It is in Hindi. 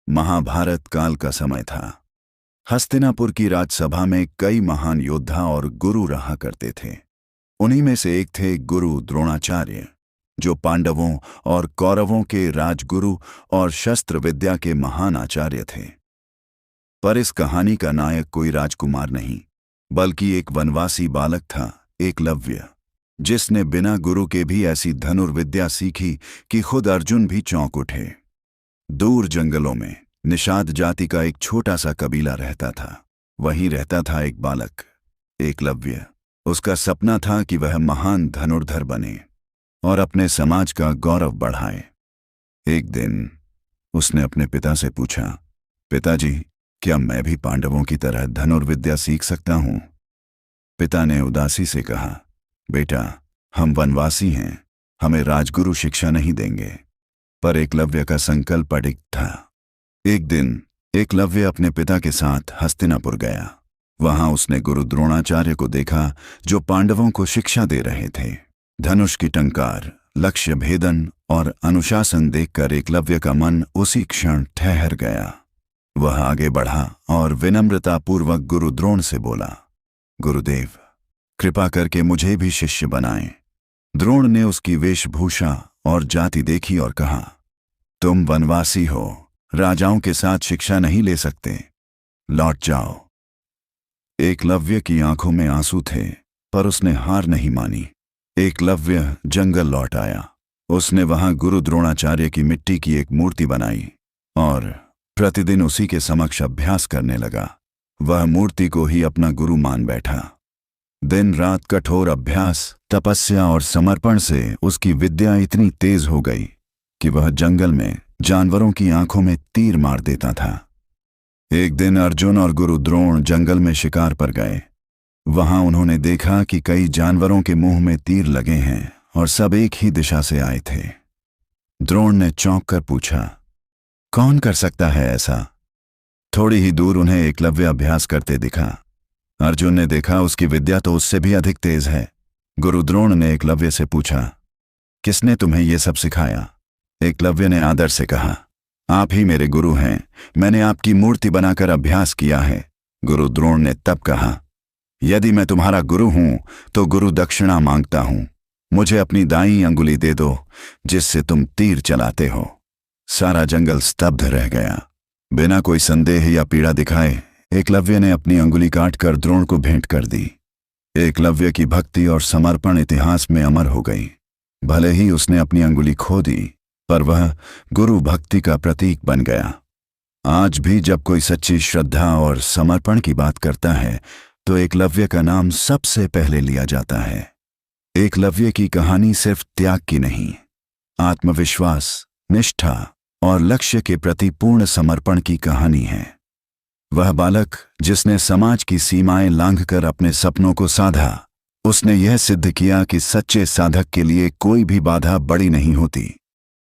महाभारत काल का समय था। हस्तिनापुर की राजसभा में कई महान योद्धा और गुरु रहा करते थे। उन्हीं में से एक थे गुरु द्रोणाचार्य, जो पांडवों और कौरवों के राजगुरु और शस्त्र विद्या के महान आचार्य थे। पर इस कहानी का नायक कोई राजकुमार नहीं, बल्कि एक वनवासी बालक था, एकलव्य, जिसने बिना गुरु के भी ऐसी धनुर्विद्या सीखी कि खुद अर्जुन भी चौंक उठे। दूर जंगलों में निषाद जाति का एक छोटा सा कबीला रहता था। वहीं रहता था एक बालक, एकलव्य। उसका सपना था कि वह महान धनुर्धर बने और अपने समाज का गौरव बढ़ाए। एक दिन उसने अपने पिता से पूछा, पिताजी, क्या मैं भी पांडवों की तरह धनुर्विद्या सीख सकता हूं? पिता ने उदासी से कहा, बेटा, हम वनवासी हैं, हमें राजगुरु शिक्षा नहीं देंगे। पर एकलव्य का संकल्प अडिग था। एक दिन एकलव्य अपने पिता के साथ हस्तिनापुर गया। वहां उसने गुरु द्रोणाचार्य को देखा, जो पांडवों को शिक्षा दे रहे थे। धनुष की टंकार, लक्ष्य भेदन और अनुशासन देखकर एकलव्य का मन उसी क्षण ठहर गया। वह आगे बढ़ा और विनम्रतापूर्वक गुरु द्रोण से बोला, गुरुदेव, कृपा करके मुझे भी शिष्य बनाएं। द्रोण ने उसकी वेशभूषा और जाति देखी और कहा, तुम वनवासी हो, राजाओं के साथ शिक्षा नहीं ले सकते, लौट जाओ। एकलव्य की आंखों में आंसू थे, पर उसने हार नहीं मानी। एकलव्य जंगल लौट आया। उसने वहां गुरु द्रोणाचार्य की मिट्टी की एक मूर्ति बनाई और प्रतिदिन उसी के समक्ष अभ्यास करने लगा। वह मूर्ति को ही अपना गुरु मान बैठा। दिन रात कठोर अभ्यास, तपस्या और समर्पण से उसकी विद्या इतनी तेज हो गई कि वह जंगल में जानवरों की आंखों में तीर मार देता था। एक दिन अर्जुन और गुरु द्रोण जंगल में शिकार पर गए। वहां उन्होंने देखा कि कई जानवरों के मुंह में तीर लगे हैं और सब एक ही दिशा से आए थे। द्रोण ने चौंक कर पूछा, कौन कर सकता है ऐसा? थोड़ी ही दूर उन्हें एकलव्य अभ्यास करते दिखा। अर्जुन ने देखा उसकी विद्या तो उससे भी अधिक तेज है। गुरु द्रोण ने एकलव्य से पूछा, किसने तुम्हें यह सब सिखाया? एकलव्य ने आदर से कहा, आप ही मेरे गुरु हैं, मैंने आपकी मूर्ति बनाकर अभ्यास किया है। गुरु द्रोण ने तब कहा, यदि मैं तुम्हारा गुरु हूं तो गुरु दक्षिणा मांगता हूं। मुझे अपनी दाईं अंगुली दे दो, जिससे तुम तीर चलाते हो। सारा जंगल स्तब्ध रह गया। बिना कोई संदेह या पीड़ा दिखाए एकलव्य ने अपनी अंगुली काटकर द्रोण को भेंट कर दी। एकलव्य की भक्ति और समर्पण इतिहास में अमर हो गई। भले ही उसने अपनी अंगुली खो दी, पर वह गुरु भक्ति का प्रतीक बन गया। आज भी जब कोई सच्ची श्रद्धा और समर्पण की बात करता है तो एकलव्य का नाम सबसे पहले लिया जाता है। एकलव्य की कहानी सिर्फ त्याग की नहीं, आत्मविश्वास, निष्ठा और लक्ष्य के प्रति पूर्ण समर्पण की कहानी है। वह बालक जिसने समाज की सीमाएं लांघकर अपने सपनों को साधा, उसने यह सिद्ध किया कि सच्चे साधक के लिए कोई भी बाधा बड़ी नहीं होती।